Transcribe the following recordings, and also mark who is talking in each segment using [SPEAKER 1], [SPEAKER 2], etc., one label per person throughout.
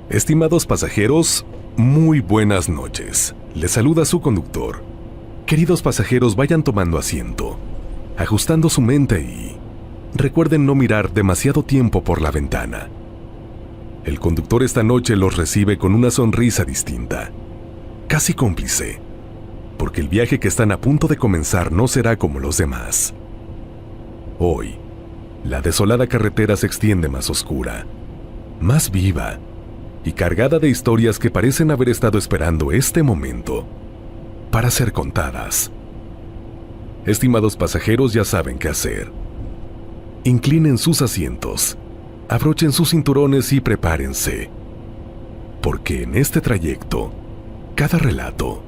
[SPEAKER 1] Estimados pasajeros, muy buenas noches. Les saluda su conductor. Queridos pasajeros, vayan tomando asiento, ajustando su mente y recuerden no mirar demasiado tiempo por la ventana. El conductor esta noche los recibe con una sonrisa distinta, casi cómplice, porque el viaje que están a punto de comenzar no será como los demás. Hoy, la desolada carretera se extiende más oscura, más viva y cargada de historias que parecen haber estado esperando este momento para ser contadas. Estimados pasajeros, ya saben qué hacer. Inclinen sus asientos, abrochen sus cinturones y prepárense, porque en este trayecto, cada relato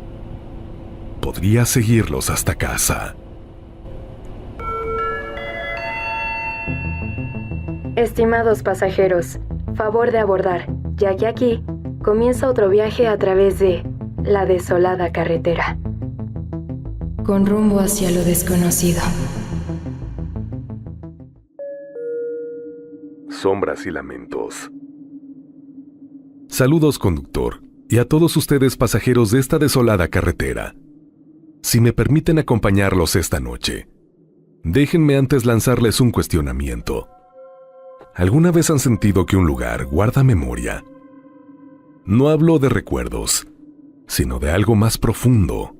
[SPEAKER 1] podría seguirlos hasta casa.
[SPEAKER 2] Estimados pasajeros, favor de abordar, ya que aquí comienza otro viaje a través de la desolada carretera, con rumbo hacia lo desconocido.
[SPEAKER 1] Sombras y lamentos. Saludos, conductor, y a todos ustedes pasajeros de esta desolada carretera. Si me permiten acompañarlos esta noche, déjenme antes lanzarles un cuestionamiento. ¿Alguna vez han sentido que un lugar guarda memoria? No hablo de recuerdos, sino de algo más profundo,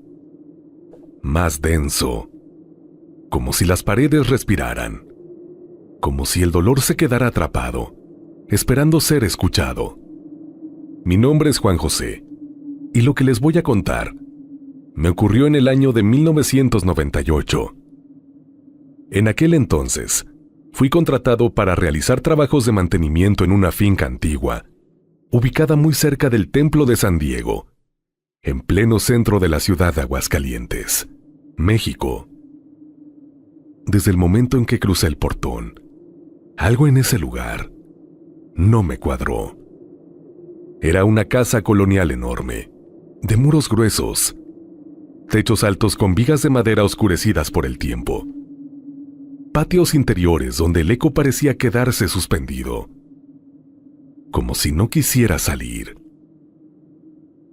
[SPEAKER 1] más denso, como si las paredes respiraran, como si el dolor se quedara atrapado, esperando ser escuchado. Mi nombre es Juan José, y lo que les voy a contar me ocurrió en el año de 1998. En aquel entonces, fui contratado para realizar trabajos de mantenimiento en una finca antigua, ubicada muy cerca del Templo de San Diego, en pleno centro de la ciudad de Aguascalientes, México. Desde el momento en que crucé el portón, algo en ese lugar no me cuadró. Era una casa colonial enorme, de muros gruesos, techos altos con vigas de madera oscurecidas por el tiempo, patios interiores donde el eco parecía quedarse suspendido, como si no quisiera salir.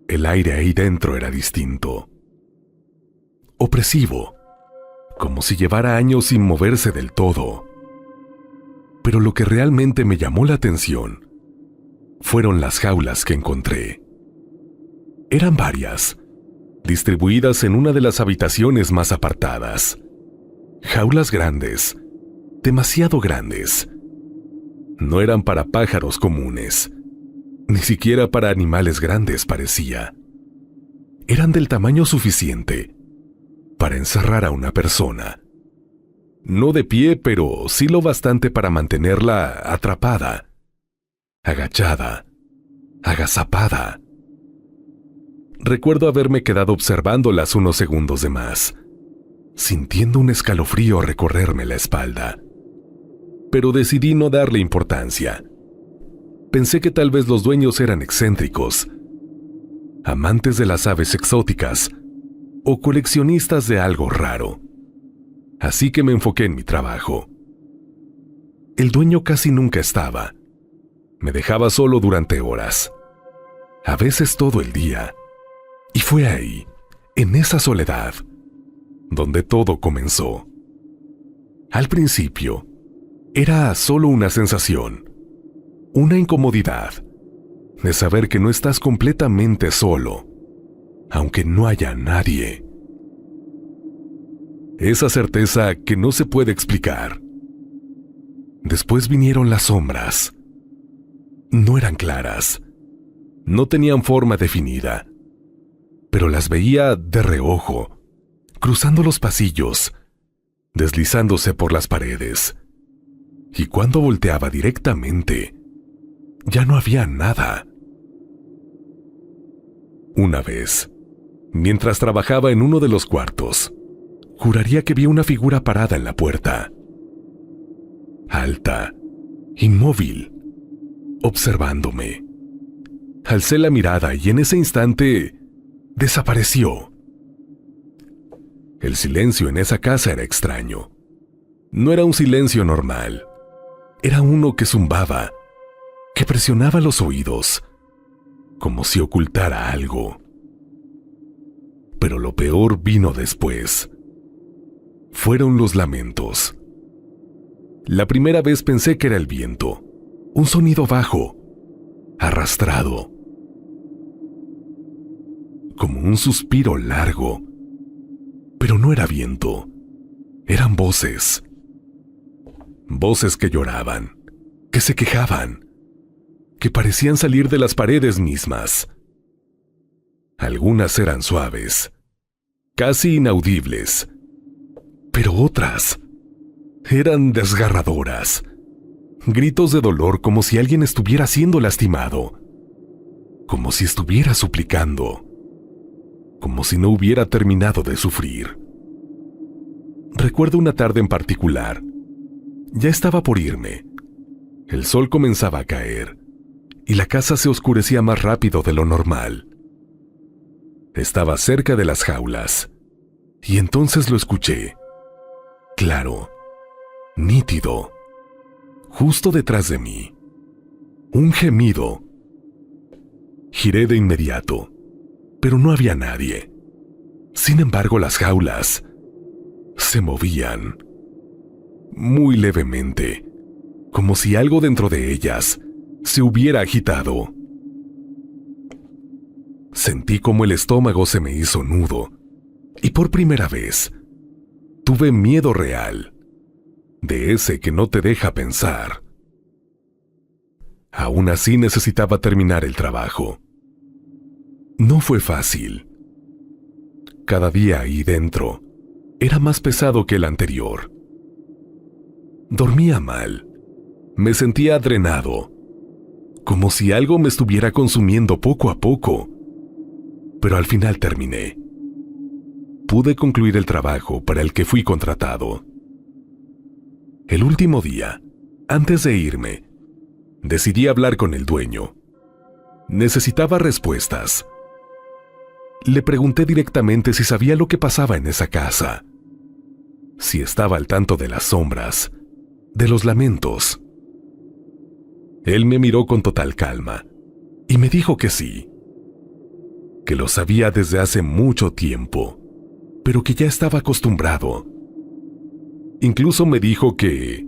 [SPEAKER 1] El aire ahí dentro era distinto, opresivo, como si llevara años sin moverse del todo. Pero lo que realmente me llamó la atención fueron las jaulas que encontré. Eran varias, distribuidas en una de las habitaciones más apartadas. Jaulas grandes, demasiado grandes. No eran para pájaros comunes, ni siquiera para animales grandes parecía. Eran del tamaño suficiente para encerrar a una persona. No de pie, pero sí lo bastante para mantenerla atrapada, agachada, agazapada. Recuerdo haberme quedado observándolas unos segundos de más, sintiendo un escalofrío recorrerme la espalda. Pero decidí no darle importancia. Pensé que tal vez los dueños eran excéntricos, amantes de las aves exóticas o coleccionistas de algo raro. Así que me enfoqué en mi trabajo. El dueño casi nunca estaba. Me dejaba solo durante horas, a veces todo el día. Y fue ahí, en esa soledad, donde todo comenzó. Al principio, era solo una sensación, una incomodidad, de saber que no estás completamente solo, aunque no haya nadie. Esa certeza que no se puede explicar. Después vinieron las sombras. No eran claras, no tenían forma definida, pero las veía de reojo, cruzando los pasillos, deslizándose por las paredes. Y cuando volteaba directamente, ya no había nada. Una vez, mientras trabajaba en uno de los cuartos, juraría que vi una figura parada en la puerta. Alta, inmóvil, observándome. Alcé la mirada y en ese instante desapareció. El silencio en esa casa era extraño. No era un silencio normal. Era uno que zumbaba, que presionaba los oídos, como si ocultara algo. Pero lo peor vino después. Fueron los lamentos. La primera vez pensé que era el viento, un sonido bajo, arrastrado, como un suspiro largo. Pero no era viento, eran voces. Voces que lloraban, que se quejaban, que parecían salir de las paredes mismas. Algunas eran suaves, casi inaudibles, pero otras eran desgarradoras. Gritos de dolor como si alguien estuviera siendo lastimado, como si estuviera suplicando, como si no hubiera terminado de sufrir. Recuerdo una tarde en particular. Ya estaba por irme. El sol comenzaba a caer y la casa se oscurecía más rápido de lo normal. Estaba cerca de las jaulas y entonces lo escuché. Claro, nítido, justo detrás de mí. Un gemido. Giré de inmediato, pero no había nadie. Sin embargo, las jaulas se movían muy levemente, como si algo dentro de ellas se hubiera agitado. Sentí como el estómago se me hizo nudo y por primera vez tuve miedo real, de ese que no te deja pensar. Aún así necesitaba terminar el trabajo. No fue fácil. Cada día ahí dentro era más pesado que el anterior. Dormía mal. Me sentía drenado, como si algo me estuviera consumiendo poco a poco. Pero al final terminé. Pude concluir el trabajo para el que fui contratado. El último día, antes de irme, decidí hablar con el dueño. Necesitaba respuestas. Le pregunté directamente si sabía lo que pasaba en esa casa, si estaba al tanto de las sombras, de los lamentos. Él me miró con total calma y me dijo que sí, que lo sabía desde hace mucho tiempo, pero que ya estaba acostumbrado. Incluso me dijo que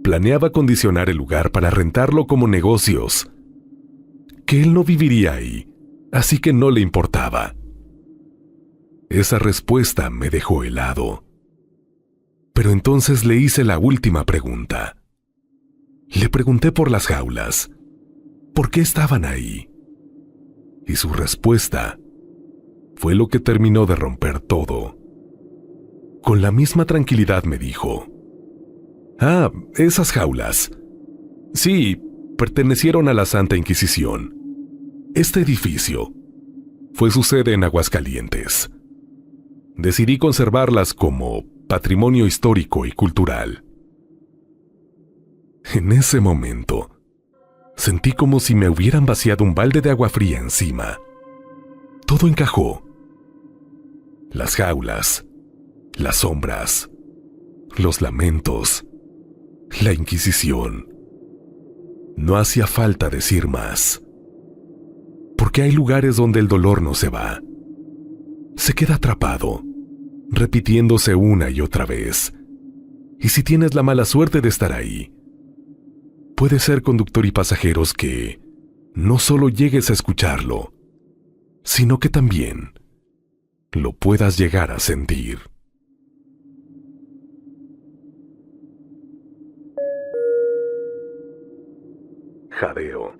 [SPEAKER 1] planeaba acondicionar el lugar para rentarlo como negocios, que él no viviría ahí, así que no le importaba. Esa respuesta me dejó helado. Pero entonces le hice la última pregunta. Le pregunté por las jaulas, por qué estaban ahí. Y su respuesta fue lo que terminó de romper todo. Con la misma tranquilidad me dijo: «Ah, esas jaulas. Sí, pertenecieron a la Santa Inquisición. Este edificio fue su sede en Aguascalientes. Decidí conservarlas como patrimonio histórico y cultural». En ese momento, sentí como si me hubieran vaciado un balde de agua fría encima. Todo encajó. Las jaulas, las sombras, los lamentos, la Inquisición. No hacía falta decir más. Porque hay lugares donde el dolor no se va. Se queda atrapado, repitiéndose una y otra vez. Y si tienes la mala suerte de estar ahí, puede ser conductor y pasajeros que no solo llegues a escucharlo, sino que también lo puedas llegar a sentir. Jadeo.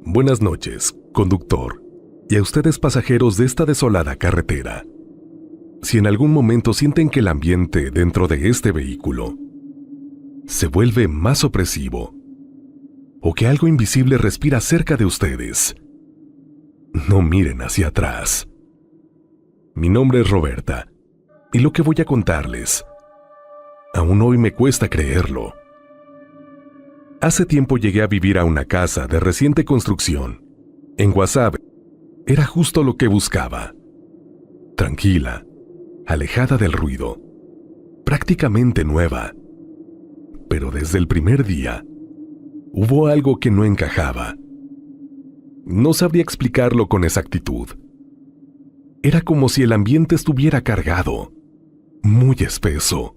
[SPEAKER 1] Buenas noches, conductor, y a ustedes pasajeros de esta desolada carretera. Si en algún momento sienten que el ambiente dentro de este vehículo se vuelve más opresivo, o que algo invisible respira cerca de ustedes, no miren hacia atrás. Mi nombre es Roberta, y lo que voy a contarles, aún hoy me cuesta creerlo. Hace tiempo llegué a vivir a una casa de reciente construcción. En Guasave era justo lo que buscaba. Tranquila, alejada del ruido, prácticamente nueva. Pero desde el primer día, hubo algo que no encajaba, No sabría explicarlo con exactitud. Era como si el ambiente estuviera cargado, muy espeso.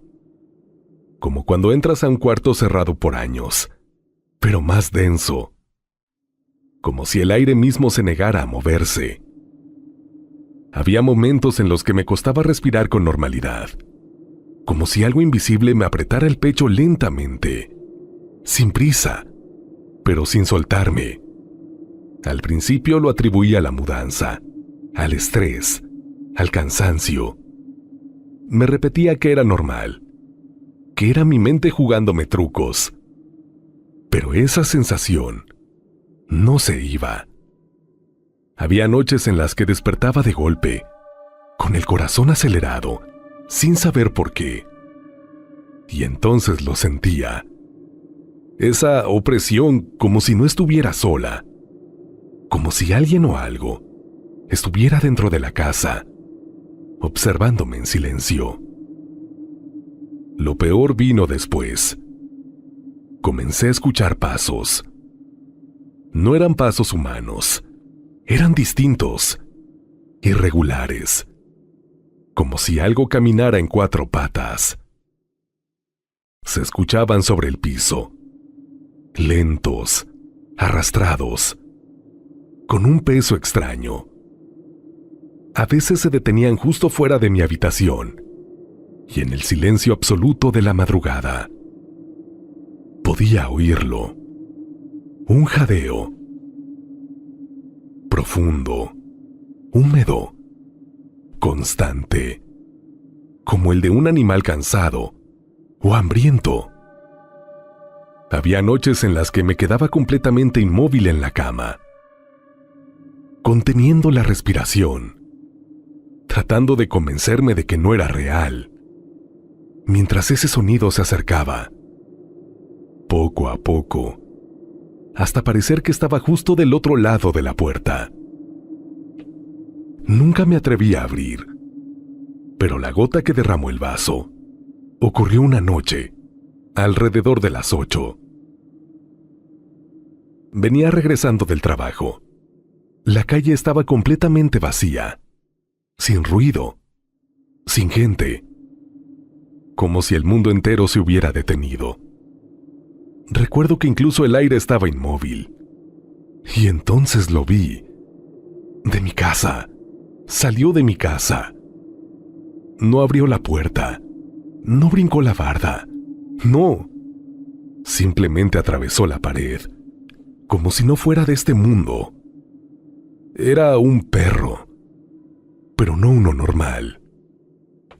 [SPEAKER 1] Como cuando entras a un cuarto cerrado por años, pero más denso. Como si el aire mismo se negara a moverse. Había momentos en los que me costaba respirar con normalidad, como si algo invisible me apretara el pecho lentamente, sin prisa, pero sin soltarme. Al principio lo atribuía a la mudanza, al estrés, al cansancio. Me repetía que era normal, que era mi mente jugándome trucos. Pero esa sensación no se iba. Había noches en las que despertaba de golpe, con el corazón acelerado, sin saber por qué. Y entonces lo sentía. Esa opresión como si no estuviera sola. Como si alguien o algo estuviera dentro de la casa, observándome en silencio. Lo peor vino después. Comencé a escuchar pasos. No eran pasos humanos, eran distintos, irregulares, como si algo caminara en 4 patas. Se escuchaban sobre el piso, lentos, arrastrados, con un peso extraño. A veces se detenían justo fuera de mi habitación y en el silencio absoluto de la madrugada. Podía oírlo. Un jadeo. Profundo, húmedo, constante, como el de un animal cansado o hambriento. Había noches en las que me quedaba completamente inmóvil en la cama, conteniendo la respiración, tratando de convencerme de que no era real, mientras ese sonido se acercaba, poco a poco, hasta parecer que estaba justo del otro lado de la puerta. Nunca me atreví a abrir, pero la gota que derramó el vaso ocurrió una noche, alrededor de las 8. Venía regresando del trabajo. La calle estaba completamente vacía, sin ruido, sin gente, como si el mundo entero se hubiera detenido. Recuerdo que incluso el aire estaba inmóvil. Y entonces lo vi. De mi casa. Salió de mi casa. No abrió la puerta. No brincó la barda. No. Simplemente atravesó la pared, como si no fuera de este mundo. Era un perro, pero no uno normal.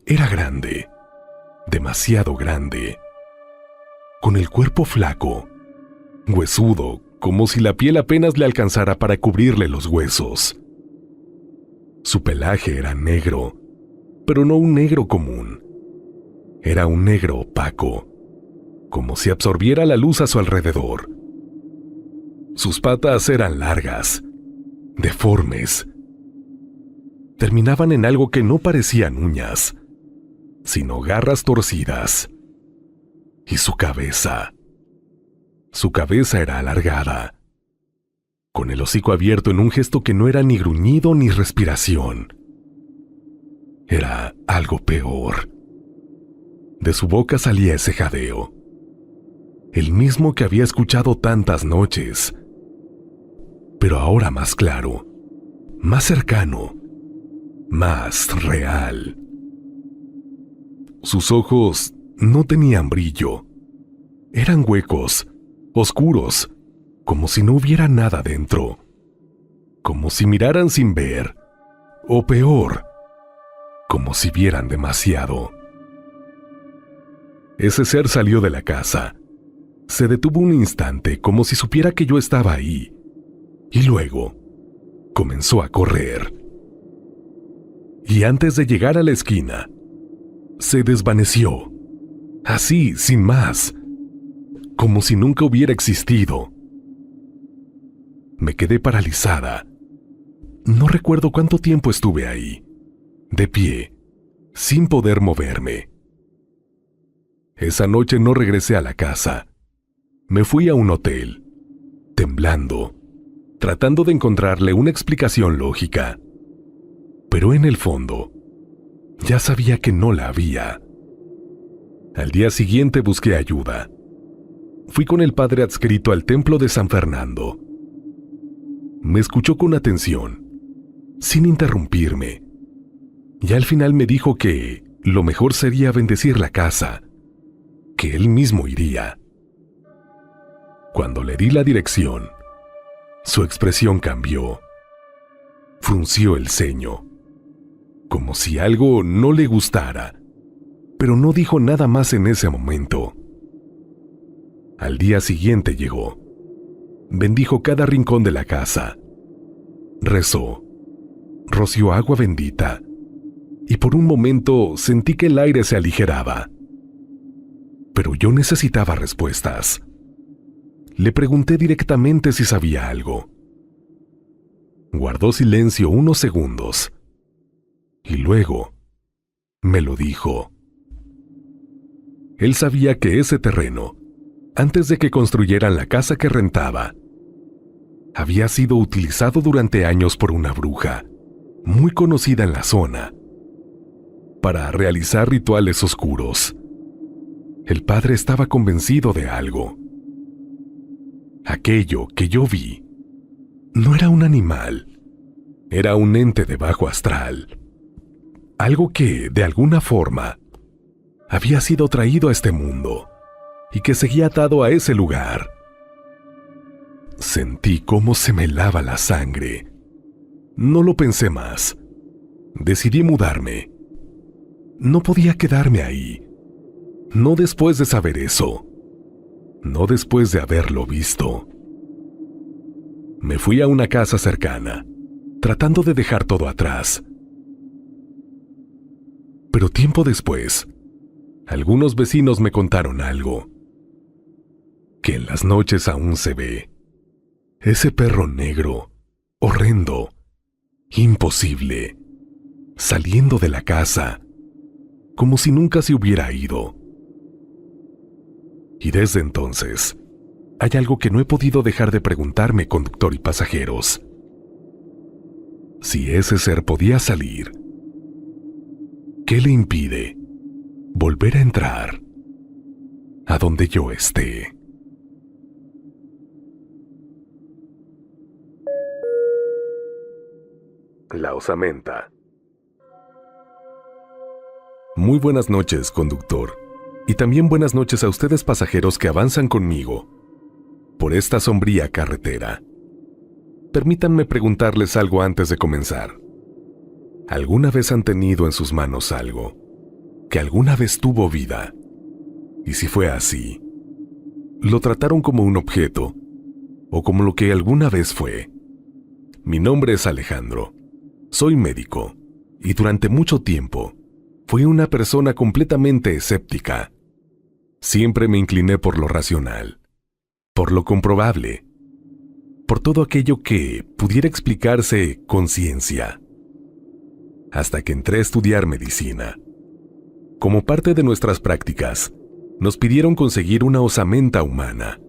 [SPEAKER 1] Era grande, demasiado grande, con el cuerpo flaco, huesudo, como si la piel apenas le alcanzara para cubrirle los huesos. Su pelaje era negro, pero no un negro común. Era un negro opaco, como si absorbiera la luz a su alrededor. Sus patas eran largas, deformes. Terminaban en algo que no parecían uñas, sino garras torcidas. Y su cabeza era alargada, con el hocico abierto en un gesto que no era ni gruñido ni respiración. Era algo peor. De su boca salía ese jadeo, el mismo que había escuchado tantas noches, pero ahora más claro, más cercano, más real. Sus ojos no tenían brillo. Eran huecos, oscuros, como si no hubiera nada dentro. Como si miraran sin ver, o peor, como si vieran demasiado. Ese ser salió de la casa. Se detuvo un instante como si supiera que yo estaba ahí, y luego comenzó a correr. Y antes de llegar a la esquina, se desvaneció. Así, sin más, como si nunca hubiera existido. Me quedé paralizada. No recuerdo cuánto tiempo estuve ahí, de pie, sin poder moverme. Esa noche no regresé a la casa. Me fui a un hotel, temblando, tratando de encontrarle una explicación lógica. Pero en el fondo, ya sabía que no la había. Al día siguiente busqué ayuda. Fui con el padre adscrito al templo de San Fernando. Me escuchó con atención, sin interrumpirme, y al final me dijo que lo mejor sería bendecir la casa, que él mismo iría. Cuando le di la dirección, su expresión cambió. Frunció el ceño, como si algo no le gustara, pero no dijo nada más en ese momento. Al día siguiente llegó. Bendijo cada rincón de la casa. Rezó. Roció agua bendita. Y por un momento sentí que el aire se aligeraba. Pero yo necesitaba respuestas. Le pregunté directamente si sabía algo. Guardó silencio unos segundos. Y luego me lo dijo. Él sabía que ese terreno, antes de que construyeran la casa que rentaba, había sido utilizado durante años por una bruja, muy conocida en la zona, para realizar rituales oscuros. El padre estaba convencido de algo. Aquello que yo vi no era un animal, era un ente de bajo astral, algo que, de alguna forma, había sido traído a este mundo y que seguía atado a ese lugar. Sentí cómo se me helaba la sangre. No lo pensé más. Decidí mudarme. No podía quedarme ahí. No después de saber eso. No después de haberlo visto. Me fui a una casa cercana, tratando de dejar todo atrás. Pero tiempo después, algunos vecinos me contaron algo. Que en las noches aún se ve. Ese perro negro, horrendo, imposible, saliendo de la casa, como si nunca se hubiera ido. Y desde entonces, hay algo que no he podido dejar de preguntarme, conductor y pasajeros. Si ese ser podía salir, ¿qué le impide volver a entrar a donde yo esté? La osamenta. Muy buenas noches, conductor, y también buenas noches a ustedes pasajeros que avanzan conmigo por esta sombría carretera. Permítanme preguntarles algo antes de comenzar. ¿Alguna vez han tenido en sus manos algo que alguna vez tuvo vida? Y si fue así, ¿lo trataron como un objeto o como lo que alguna vez fue? Mi nombre es Alejandro. Soy médico, y durante mucho tiempo fui una persona completamente escéptica. Siempre me incliné por lo racional, por lo comprobable, por todo aquello que pudiera explicarse con ciencia. Hasta que entré a estudiar medicina. Como parte de nuestras prácticas, nos pidieron conseguir una osamenta humana.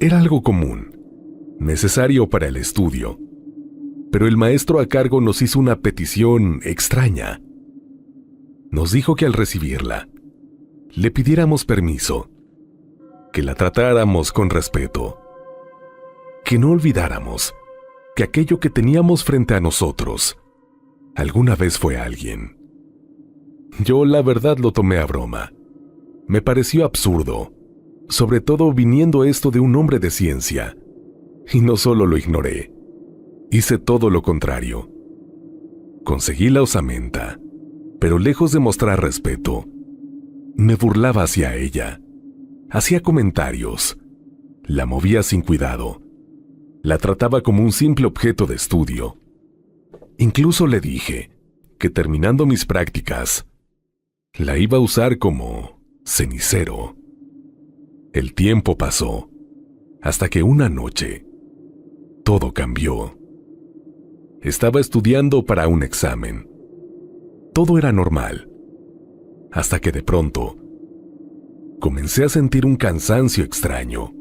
[SPEAKER 1] Era algo común, necesario para el estudio. Pero el maestro a cargo nos hizo una petición extraña. Nos dijo que al recibirla, le pidiéramos permiso, que la tratáramos con respeto, que no olvidáramos que aquello que teníamos frente a nosotros alguna vez fue alguien. Yo la verdad lo tomé a broma. Me pareció absurdo, sobre todo viniendo esto de un hombre de ciencia, y no solo lo ignoré. Hice todo lo contrario. Conseguí la osamenta, pero lejos de mostrar respeto, me burlaba hacia ella. Hacía comentarios, la movía sin cuidado, la trataba como un simple objeto de estudio. Incluso le dije que terminando mis prácticas, la iba a usar como cenicero. El tiempo pasó, hasta que una noche, todo cambió. Estaba estudiando para un examen. Todo era normal, hasta que de pronto comencé a sentir un cansancio extraño.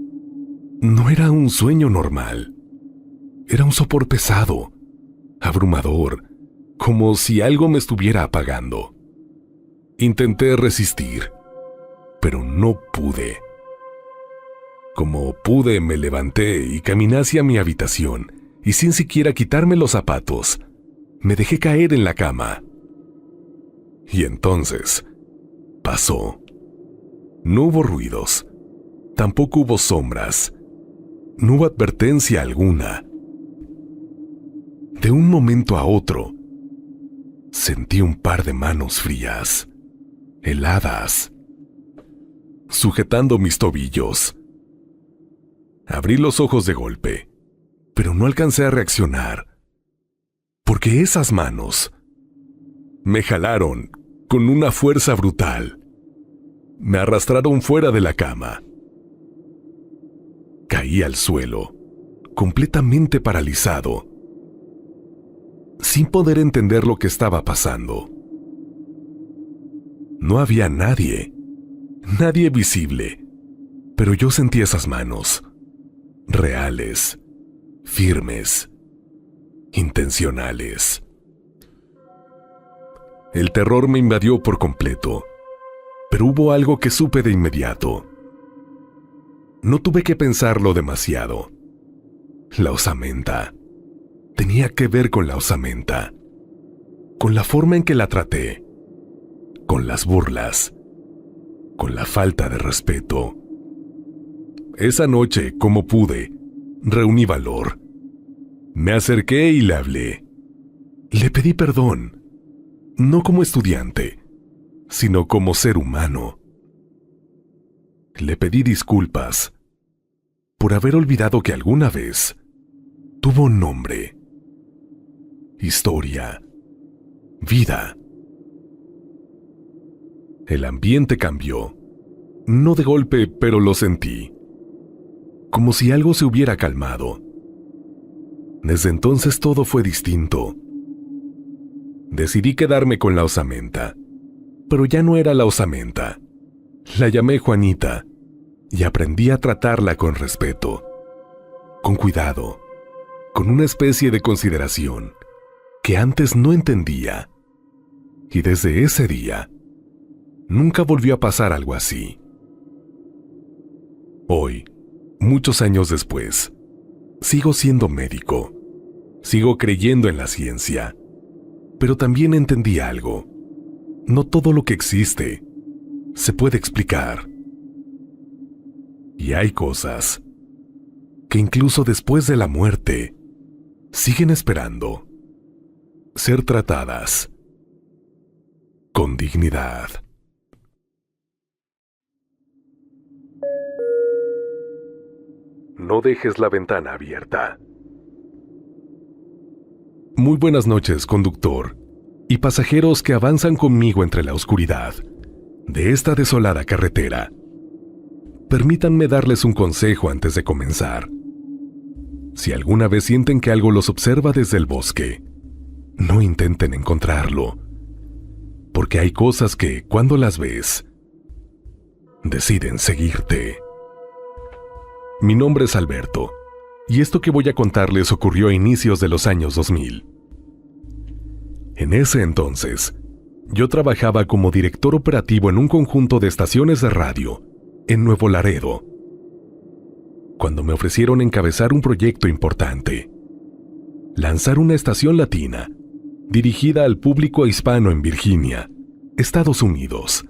[SPEAKER 1] No era un sueño normal. Era un sopor pesado, abrumador, como si algo me estuviera apagando. Intenté resistir, pero no pude. Como pude, me levanté y caminé hacia mi habitación, y sin siquiera quitarme los zapatos, me dejé caer en la cama. Y entonces, pasó. No hubo ruidos, tampoco hubo sombras, no hubo advertencia alguna. De un momento a otro, sentí un par de manos frías, heladas, sujetando mis tobillos. Abrí los ojos de golpe, pero no alcancé a reaccionar, porque esas manos me jalaron con una fuerza brutal. Me arrastraron fuera de la cama. Caí al suelo, completamente paralizado, sin poder entender lo que estaba pasando. No había nadie visible, pero yo sentí esas manos, reales, firmes, intencionales. El terror me invadió por completo, pero hubo algo que supe de inmediato. No tuve que pensarlo demasiado. La osamenta. Tenía que ver con la osamenta, con la forma en que la traté, con las burlas, con la falta de respeto. Esa noche, como pude, reuní valor. Me acerqué y le hablé. Le pedí perdón, no como estudiante, sino como ser humano. Le pedí disculpas por haber olvidado que alguna vez tuvo un nombre, historia, vida. El ambiente cambió, no de golpe, pero lo sentí, como si algo se hubiera calmado. Desde entonces todo fue distinto. Decidí quedarme con la osamenta, pero ya no era la osamenta. La llamé Juanita y aprendí a tratarla con respeto, con cuidado, con una especie de consideración que antes no entendía. Y desde ese día, nunca volvió a pasar algo así. Hoy, muchos años después, sigo siendo médico, sigo creyendo en la ciencia, pero también entendí algo. No todo lo que existe se puede explicar. Y hay cosas que incluso después de la muerte siguen esperando ser tratadas con dignidad. No dejes la ventana abierta. Muy buenas noches, conductor, y pasajeros que avanzan conmigo entre la oscuridad de esta desolada carretera. Permítanme darles un consejo antes de comenzar. Si alguna vez sienten que algo los observa desde el bosque, no intenten encontrarlo, porque hay cosas que, cuando las ves, deciden seguirte. Mi nombre es Alberto, y esto que voy a contarles ocurrió a inicios de los años 2000. En ese entonces, yo trabajaba como director operativo en un conjunto de estaciones de radio en Nuevo Laredo, cuando me ofrecieron encabezar un proyecto importante: lanzar una estación latina dirigida al público hispano en Virginia, Estados Unidos.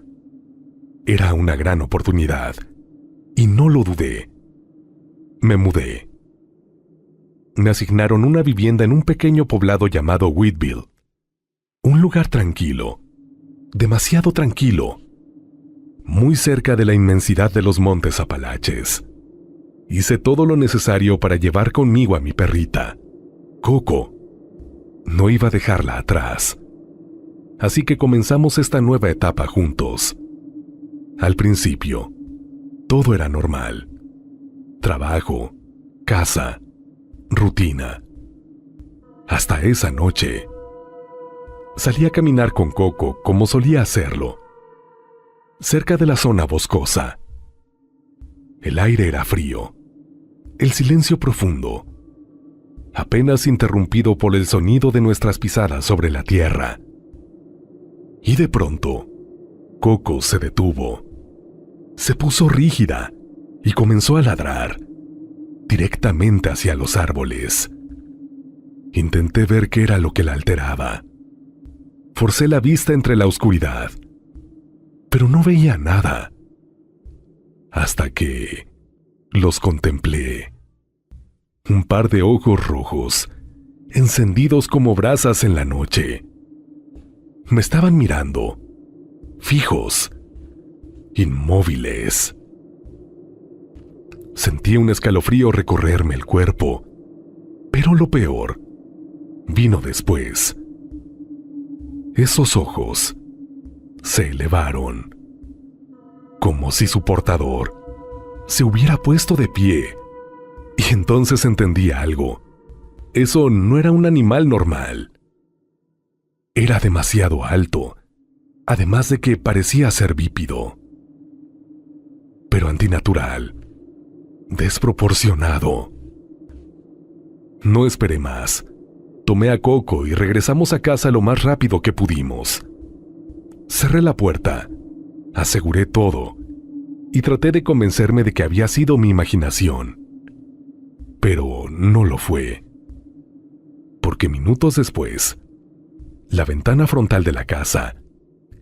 [SPEAKER 1] Era una gran oportunidad, y no lo dudé. Me mudé. Me asignaron una vivienda en un pequeño poblado llamado Wheatville. Un lugar tranquilo, demasiado tranquilo, muy cerca de la inmensidad de los montes Apalaches. Hice todo lo necesario para llevar conmigo a mi perrita, Coco. No iba a dejarla atrás. Así que comenzamos esta nueva etapa juntos. Al principio, todo era normal. Trabajo, casa, rutina. Hasta esa noche. Salí a caminar con Coco como solía hacerlo, cerca de la zona boscosa. El aire era frío, el silencio profundo, apenas interrumpido por el sonido de nuestras pisadas sobre la tierra. Y de pronto, Coco se detuvo. Se puso rígida y comenzó a ladrar directamente hacia los árboles. Intenté ver qué era lo que la alteraba. Forcé la vista entre la oscuridad, pero no veía nada. Hasta que los contemplé. Un par de ojos rojos, encendidos como brasas en la noche. Me estaban mirando, fijos, inmóviles. Sentí un escalofrío recorrerme el cuerpo, pero lo peor vino después. Esos ojos se elevaron, como si su portador se hubiera puesto de pie, y entonces entendí algo. Eso no era un animal normal. Era demasiado alto, además de que parecía ser bípedo. Pero antinatural, desproporcionado. No esperé más. Tomé a Coco y regresamos a casa lo más rápido que pudimos. Cerré la puerta, aseguré todo y traté de convencerme de que había sido mi imaginación. Pero no lo fue. Porque minutos después, la ventana frontal de la casa,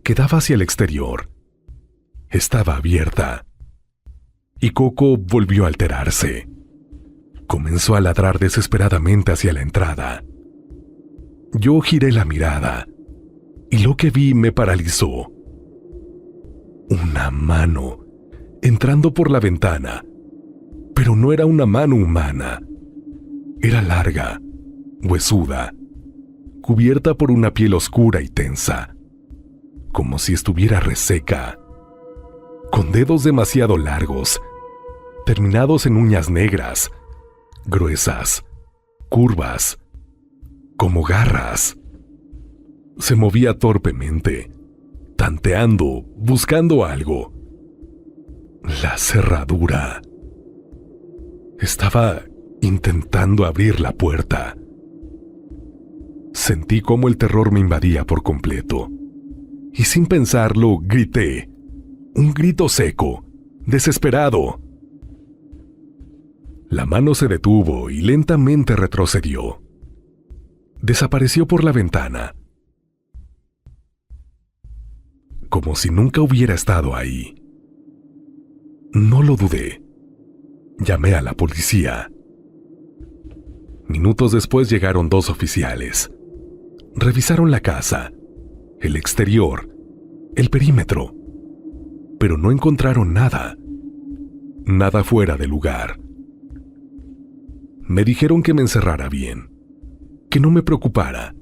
[SPEAKER 1] que daba hacia el exterior, estaba abierta. Y Coco volvió a alterarse. Comenzó a ladrar desesperadamente hacia la entrada. Yo giré la mirada, y lo que vi me paralizó. Una mano entrando por la ventana, pero no era una mano humana. Era larga, huesuda, cubierta por una piel oscura y tensa, como si estuviera reseca, con dedos demasiado largos, terminados en uñas negras, gruesas, curvas, como garras. Se movía torpemente, tanteando, buscando algo. La cerradura. Estaba intentando abrir la puerta. Sentí cómo el terror me invadía por completo, y sin pensarlo grité, un grito seco, desesperado. La mano se detuvo y lentamente retrocedió. Desapareció por la ventana, como si nunca hubiera estado ahí. No lo dudé. Llamé a la policía. Minutos después llegaron 2 oficiales. Revisaron la casa, el exterior, el perímetro, pero no encontraron nada. Nada fuera de lugar. Me dijeron que me encerrara bien, que no me preocupara,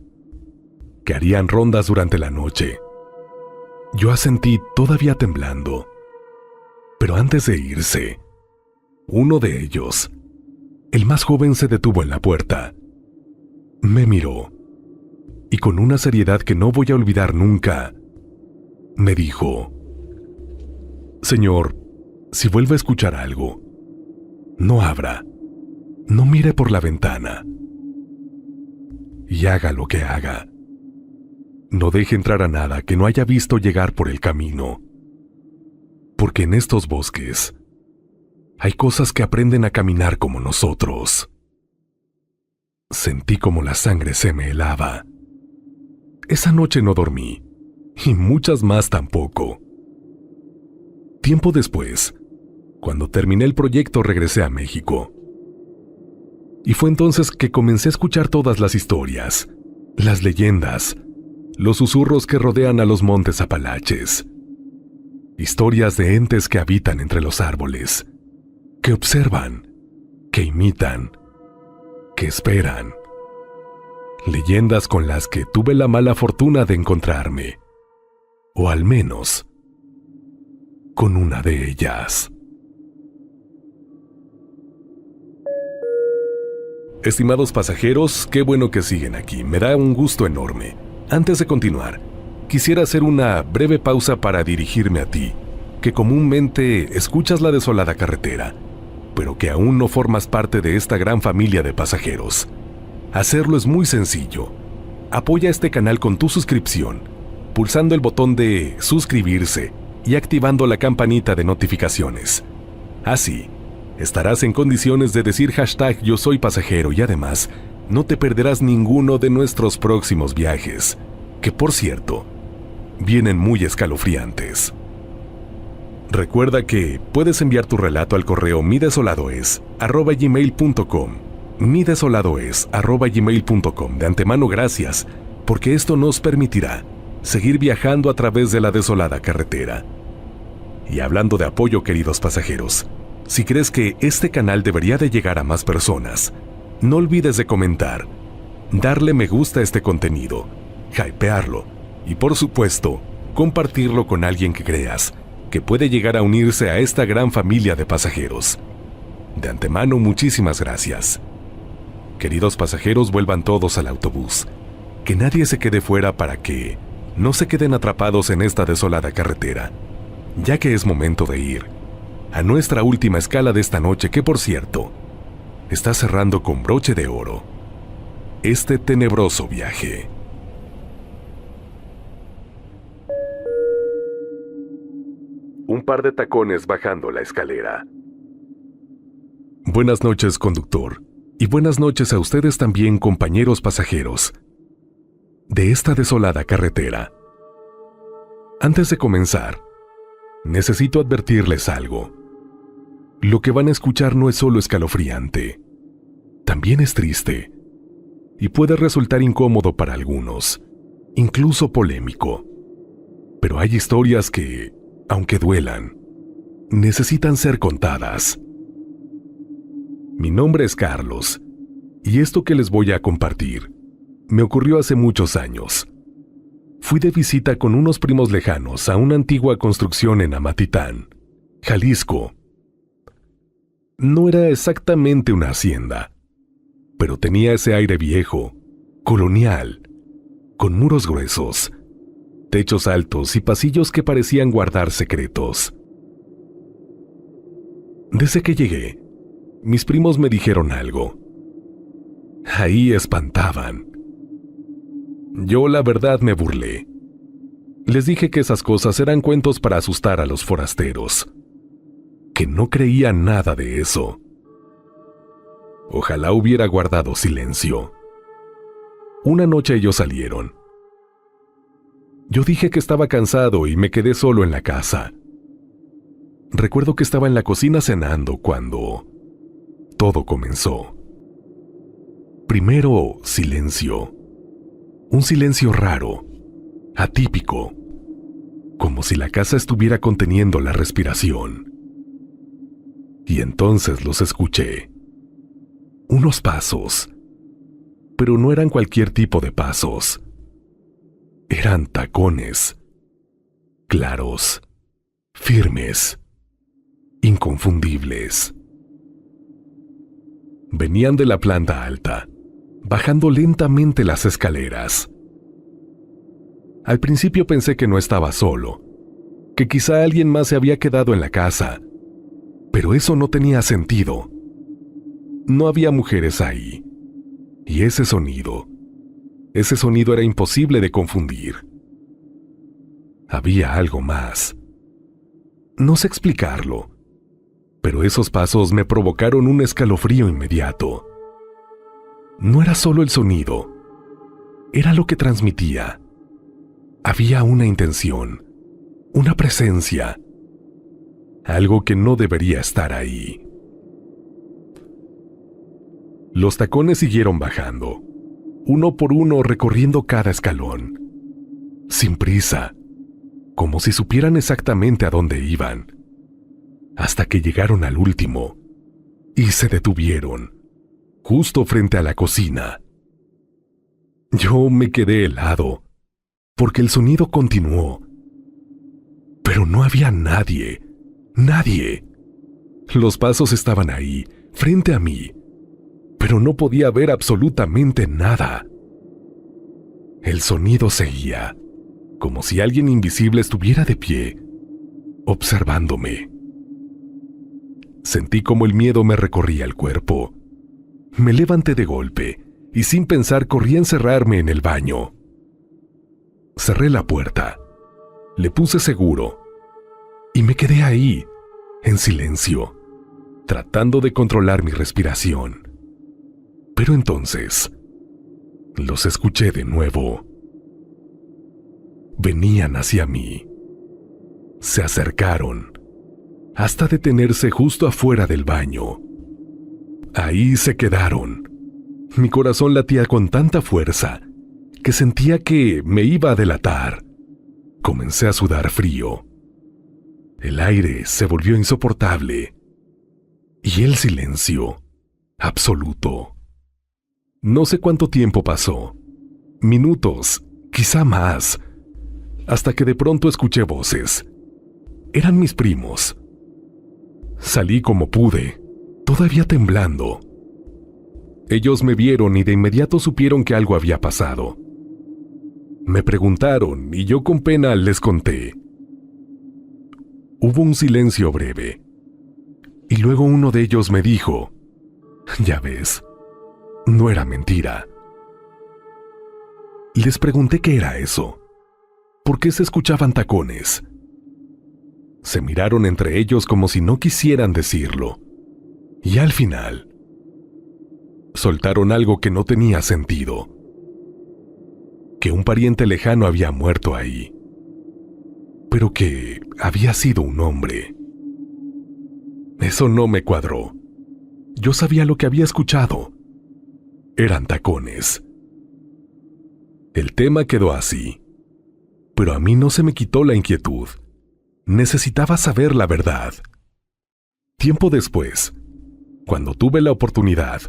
[SPEAKER 1] que harían rondas durante la noche. Yo asentí todavía temblando, pero antes de irse, uno de ellos, el más joven, se detuvo en la puerta. Me miró y con una seriedad que no voy a olvidar nunca, me dijo: «Señor, si vuelve a escuchar algo, no abra, no mire por la ventana. Y haga lo que haga, no deje entrar a nada que no haya visto llegar por el camino. Porque en estos bosques hay cosas que aprenden a caminar como nosotros». Sentí como la sangre se me helaba. Esa noche no dormí, y muchas más tampoco. Tiempo después, cuando terminé el proyecto, regresé a México. Y fue entonces que comencé a escuchar todas las historias, las leyendas, los susurros que rodean a los montes Apalaches. Historias de entes que habitan entre los árboles, que observan, que imitan, que esperan. Leyendas con las que tuve la mala fortuna de encontrarme, o al menos con una de ellas. Estimados pasajeros, qué bueno que siguen aquí, me da un gusto enorme. Antes de continuar, quisiera hacer una breve pausa para dirigirme a ti, que comúnmente escuchas La Desolada Carretera, pero que aún no formas parte de esta gran familia de pasajeros. Hacerlo es muy sencillo. Apoya este canal con tu suscripción, pulsando el botón de suscribirse y activando la campanita de notificaciones. Así, estarás en condiciones de decir #Yo soy pasajero y además, no te perderás ninguno de nuestros próximos viajes, que por cierto, vienen muy escalofriantes. Recuerda que puedes enviar tu relato al correo midesoladoes@gmail.com. midesoladoes@gmail.com. De antemano, gracias, porque esto nos permitirá seguir viajando a través de la desolada carretera. Y hablando de apoyo, queridos pasajeros, si crees que este canal debería de llegar a más personas, no olvides de comentar, darle me gusta a este contenido, hypearlo y por supuesto, compartirlo con alguien que creas que puede llegar a unirse a esta gran familia de pasajeros. De antemano, muchísimas gracias. Queridos pasajeros, vuelvan todos al autobús. Que nadie se quede fuera para que no se queden atrapados en esta desolada carretera, ya que es momento de ir a nuestra última escala de esta noche, que por cierto, está cerrando con broche de oro este tenebroso viaje. Un par de tacones bajando la escalera. Buenas noches, conductor, y buenas noches a ustedes también, compañeros pasajeros de esta desolada carretera. Antes de comenzar, necesito advertirles algo. Lo que van a escuchar no es solo escalofriante, también es triste, y puede resultar incómodo para algunos, incluso polémico. Pero hay historias que, aunque duelan, necesitan ser contadas. Mi nombre es Carlos, y esto que les voy a compartir me ocurrió hace muchos años. Fui de visita con unos primos lejanos a una antigua construcción en Amatitán, Jalisco. No era exactamente una hacienda, pero tenía ese aire viejo, colonial, con muros gruesos, techos altos y pasillos que parecían guardar secretos. Desde que llegué, mis primos me dijeron algo. Ahí espantaban. Yo, la verdad, me burlé. Les dije que esas cosas eran cuentos para asustar a los forasteros, que no creía nada de eso. Ojalá hubiera guardado silencio. Una noche ellos salieron. Yo dije que estaba cansado y me quedé solo en la casa. Recuerdo que estaba en la cocina cenando cuando todo comenzó. Primero, silencio. Un silencio raro, atípico, como si la casa estuviera conteniendo la respiración. Y entonces los escuché. Unos pasos, pero no eran cualquier tipo de pasos. Eran tacones, claros, firmes, inconfundibles. Venían de la planta alta, bajando lentamente las escaleras. Al principio pensé que no estaba solo, que quizá alguien más se había quedado en la casa, pero eso no tenía sentido. No había mujeres ahí, y ese sonido era imposible de confundir. Había algo más. No sé explicarlo, pero esos pasos me provocaron un escalofrío inmediato. No era solo el sonido, era lo que transmitía. Había una intención, una presencia, algo que no debería estar ahí. Los tacones siguieron bajando, uno por uno recorriendo cada escalón, sin prisa, como si supieran exactamente a dónde iban, hasta que llegaron al último y se detuvieron, justo frente a la cocina. Yo me quedé helado, porque el sonido continuó. Pero no había nadie, nadie. Los pasos estaban ahí, frente a mí, pero no podía ver absolutamente nada. El sonido seguía, como si alguien invisible estuviera de pie, observándome. Sentí como el miedo me recorría el cuerpo. Me levanté de golpe y sin pensar corrí a encerrarme en el baño. Cerré la puerta, le puse seguro y me quedé ahí, en silencio, tratando de controlar mi respiración. Pero entonces, los escuché de nuevo. Venían hacia mí. Se acercaron, hasta detenerse justo afuera del baño. Ahí se quedaron. Mi corazón latía con tanta fuerza que sentía que me iba a delatar. Comencé a sudar frío. El aire se volvió insoportable. Y el silencio, absoluto. No sé cuánto tiempo pasó. Minutos, quizá más. Hasta que de pronto escuché voces. Eran mis primos. Salí como pude, todavía temblando. Ellos me vieron y de inmediato supieron que algo había pasado. Me preguntaron y yo con pena les conté. Hubo un silencio breve. Y luego uno de ellos me dijo, ya ves, no era mentira. Les pregunté qué era eso. ¿Por qué se escuchaban tacones? Se miraron entre ellos como si no quisieran decirlo. Y al final, soltaron algo que no tenía sentido. Que un pariente lejano había muerto ahí. Pero que había sido un hombre. Eso no me cuadró. Yo sabía lo que había escuchado. Eran tacones. El tema quedó así. Pero a mí no se me quitó la inquietud. Necesitaba saber la verdad. Tiempo después, cuando tuve la oportunidad,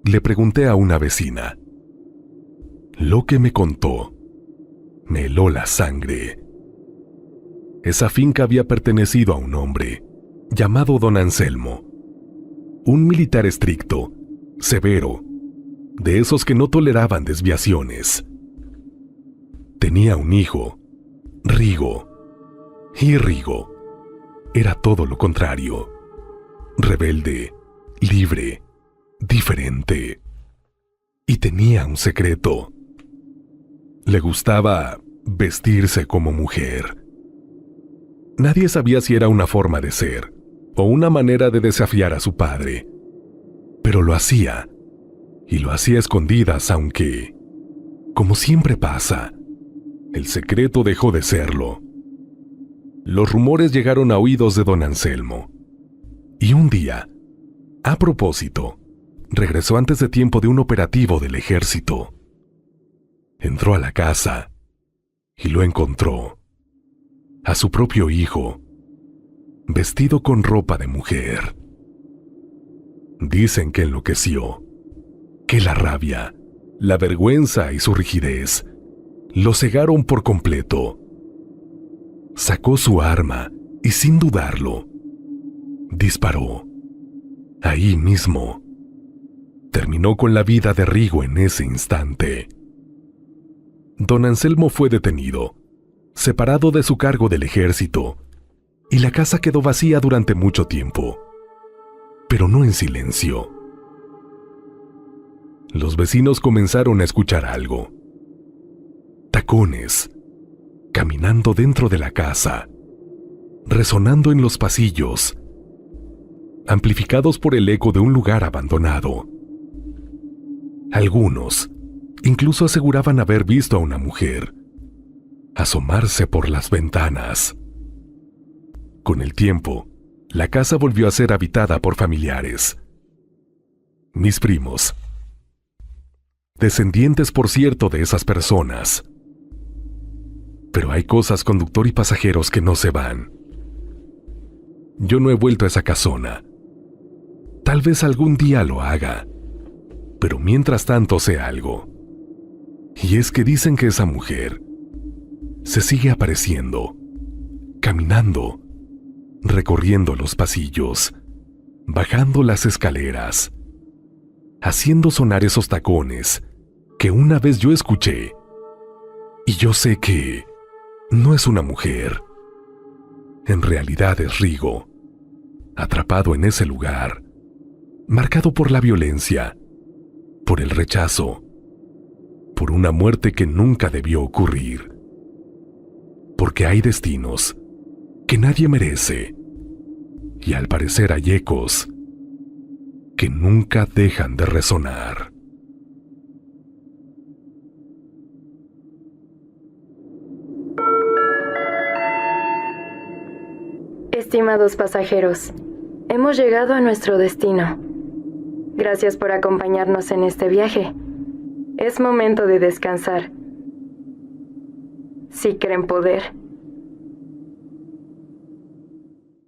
[SPEAKER 1] le pregunté a una vecina. Lo que me contó me heló la sangre. Esa finca había pertenecido a un hombre llamado Don Anselmo, un militar estricto, severo, de esos que no toleraban desviaciones. Tenía un hijo, Rigo, y Rigo era todo lo contrario, rebelde, libre, diferente. Y tenía un secreto. Le gustaba vestirse como mujer. Nadie sabía si era una forma de ser o una manera de desafiar a su padre. Pero lo hacía, y lo hacía a escondidas, aunque, como siempre pasa, el secreto dejó de serlo. Los rumores llegaron a oídos de don Anselmo. Y un día, a propósito, regresó antes de tiempo de un operativo del ejército. Entró a la casa y lo encontró, a su propio hijo, vestido con ropa de mujer. Dicen que enloqueció, que la rabia, la vergüenza y su rigidez lo cegaron por completo. Sacó su arma y sin dudarlo, disparó. Ahí mismo. Terminó con la vida de Rigo en ese instante. Don Anselmo fue detenido, separado de su cargo del ejército, y la casa quedó vacía durante mucho tiempo, pero no en silencio. Los vecinos comenzaron a escuchar algo. Tacones, caminando dentro de la casa, resonando en los pasillos, amplificados por el eco de un lugar abandonado. Algunos incluso aseguraban haber visto a una mujer asomarse por las ventanas. Con el tiempo, la casa volvió a ser habitada por familiares. Mis primos, descendientes por cierto de esas personas. Pero hay cosas, conductor y pasajeros, que no se van. Yo no he vuelto a esa casona. Tal vez algún día lo haga, pero mientras tanto sé algo. Y es que dicen que esa mujer se sigue apareciendo, caminando, recorriendo los pasillos, bajando las escaleras, haciendo sonar esos tacones que una vez yo escuché. Y yo sé que no es una mujer. En realidad es Rigo, atrapado en ese lugar, marcado por la violencia, por el rechazo, por una muerte que nunca debió ocurrir. Porque hay destinos que nadie merece, y al parecer hay ecos que nunca dejan de resonar.
[SPEAKER 2] Estimados pasajeros, hemos llegado a nuestro destino. Gracias por acompañarnos en este viaje. Es momento de descansar. Si creen poder,